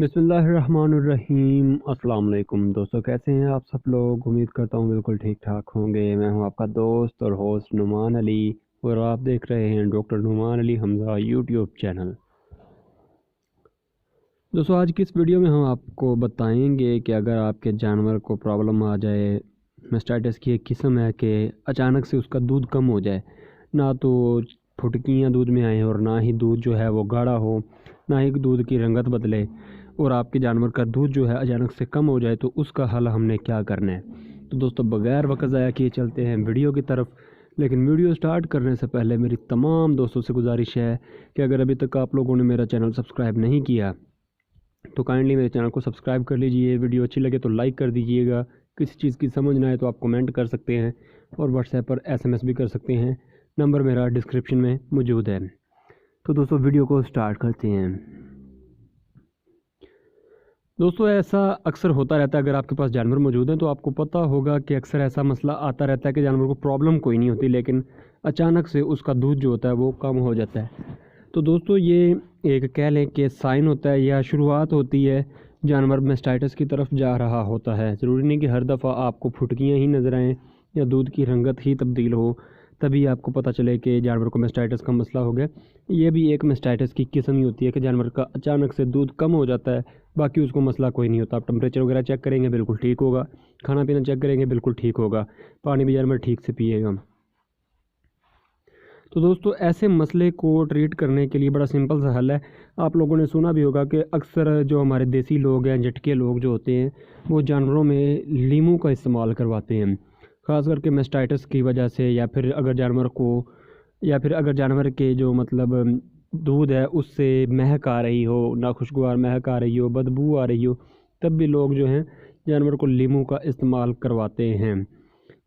बिस्मिल्लाहिर्रहमानिर्रहीम। अस्सलाम वालेकुम दोस्तों, कैसे हैं आप सब लोग। उम्मीद करता हूँ बिल्कुल ठीक ठाक होंगे। मैं हूँ आपका दोस्त और होस्ट नुमान अली और आप देख रहे हैं doctor Numan Ali Hamza YouTube channel. दोस्तों, आज की इस वीडियो में हम आपको बताएंगे कि अगर आपके जानवर को प्रॉब्लम आ जाए, मैस्टाइटिस की एक किस्म है कि अचानक से उसका दूध कम हो जाए, ना तो फुटकियाँ दूध में आएँ और ना ही दूध जो है वो गाढ़ा हो, ना ही दूध की रंगत बदले और आपके जानवर का दूध जो है अचानक से कम हो जाए, तो उसका हल हमने क्या करना है। तो दोस्तों, बगैर वक्त ज़ाया किए चलते हैं वीडियो की तरफ। लेकिन वीडियो स्टार्ट करने से पहले मेरी तमाम दोस्तों से गुजारिश है कि अगर अभी तक आप लोगों ने मेरा चैनल सब्सक्राइब नहीं किया तो काइंडली मेरे चैनल को सब्सक्राइब कर लीजिए। वीडियो अच्छी लगे तो लाइक कर दीजिएगा। किसी चीज़ की समझ ना आए तो आप कमेंट कर सकते हैं और व्हाट्सएप पर SMS भी कर सकते हैं। नंबर मेरा डिस्क्रिप्शन में मौजूद है। तो दोस्तों, वीडियो को स्टार्ट करते हैं। दोस्तों, ऐसा अक्सर होता रहता है, अगर आपके पास जानवर मौजूद हैं तो आपको पता होगा कि अक्सर ऐसा मसला आता रहता है कि जानवर को प्रॉब्लम कोई नहीं होती, लेकिन अचानक से उसका दूध जो होता है वो कम हो जाता है। तो दोस्तों, ये एक कह लें कि साइन होता है या शुरुआत होती है, जानवर मैस्टाइटिस की तरफ जा रहा होता है। ज़रूरी नहीं कि हर दफ़ा आपको फुटकियाँ ही नज़र आएँ या दूध की रंगत ही तब्दील हो तभी आपको पता चले कि जानवर को मैस्टाइटिस का मसला हो गया। ये भी एक मैस्टाइटिस की किस्म ही होती है कि जानवर का अचानक से दूध कम हो जाता है, बाकी उसको मसला कोई नहीं होता। आप टेम्परेचर वगैरह चेक करेंगे बिल्कुल ठीक होगा, खाना पीना चेक करेंगे बिल्कुल ठीक होगा, पानी भी जानवर ठीक से पिएगा। तो दोस्तों, ऐसे मसले को ट्रीट करने के लिए बड़ा सिंपल सा हल है। आप लोगों ने सुना भी होगा कि अक्सर जो हमारे देसी लोग हैं, झटके लोग जो होते हैं, वो जानवरों में लीमू का इस्तेमाल करवाते हैं, ख़ास करके मैस्टाइटिस की वजह से, या फिर अगर जानवर के जो मतलब दूध है उससे महक आ रही हो, नाखुशगवार महक आ रही हो, बदबू आ रही हो, तब भी लोग जो हैं जानवर को लीमू का इस्तेमाल करवाते हैं।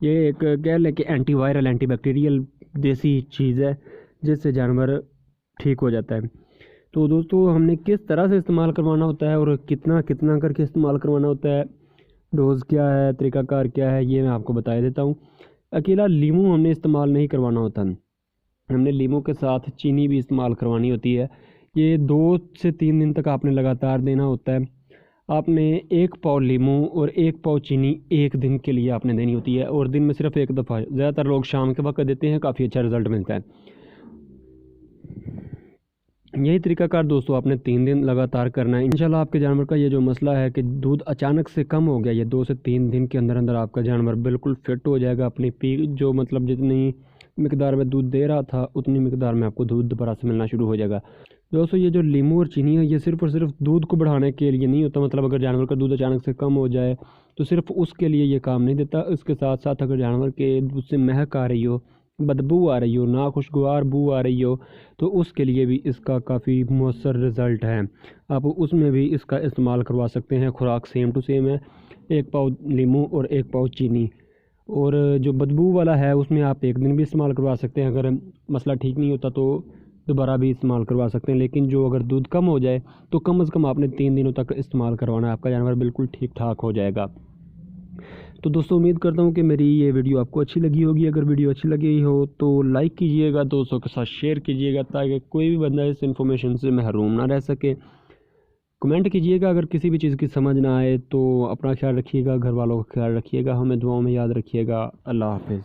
ये एक कह लें कि एंटीवायरल एंटीबैक्टीरियल देसी चीज़ है जिससे जानवर ठीक हो जाता है। तो दोस्तों, हमने किस तरह से इस्तेमाल करवाना होता है और कितना कितना करके इस्तेमाल करवाना होता है, डोज़ क्या है, तरीक़ाकार क्या है, ये मैं आपको बता देता हूँ। अकेला लीमू हमने इस्तेमाल नहीं करवाना होता, हमने लीमू के साथ चीनी भी इस्तेमाल करवानी होती है। ये 2 से 3 दिन तक आपने लगातार देना होता है। आपने 1 पाव लीमू और 1 पाव चीनी 1 दिन के लिए आपने देनी होती है, और दिन में सिर्फ 1 दफ़ा। ज़्यादातर लोग शाम के वक्त देते हैं, काफ़ी अच्छा रिज़ल्ट मिलता है। यही तरीकाकार दोस्तों आपने 3 दिन लगातार करना है। इंशाल्लाह आपके जानवर का ये जो मसला है कि दूध अचानक से कम हो गया, ये 2 से 3 दिन के अंदर अंदर आपका जानवर बिल्कुल फिट हो जाएगा। अपनी जो मतलब जितनी मिकदार में दूध दे रहा था उतनी मिकदार में आपको दूध दोबारा से मिलना शुरू हो जाएगा। दोस्तों, ये जो लीमू और चीनी है ये सिर्फ़ और सिर्फ दूध को बढ़ाने के लिए नहीं होता। मतलब अगर जानवर का दूध अचानक से कम हो जाए तो सिर्फ उसके लिए ये काम नहीं देता। इसके साथ साथ अगर जानवर के दूध से महक आ रही हो, बदबू आ रही हो, नाखुशगवार बू आ रही हो, तो उसके लिए भी इसका काफ़ी मौसर रिज़ल्ट है। आप उसमें भी इसका इस्तेमाल करवा सकते हैं। खुराक सेम टू सेम है, 1 पाव लीमू और 1 पाव चीनी। और जो बदबू वाला है उसमें आप 1 दिन भी इस्तेमाल करवा सकते हैं। अगर मसला ठीक नहीं होता तो दोबारा भी इस्तेमाल करवा सकते हैं। लेकिन जो अगर दूध कम हो जाए तो कम से कम आपने 3 दिनों तक इस्तेमाल करवाना है, आपका जानवर बिल्कुल ठीक ठाक हो जाएगा। तो दोस्तों, उम्मीद करता हूँ कि मेरी ये वीडियो आपको अच्छी लगी होगी। अगर वीडियो अच्छी लगी हो तो लाइक कीजिएगा, दोस्तों के साथ शेयर कीजिएगा ताकि कोई भी बंदा इस इन्फॉर्मेशन से महरूम ना रह सके। कमेंट कीजिएगा अगर किसी भी चीज़ की समझ ना आए। तो अपना ख्याल रखिएगा, घर वालों का ख्याल रखिएगा, हमें दुआओं में याद रखिएगा। अल्लाह हाफ़िज़।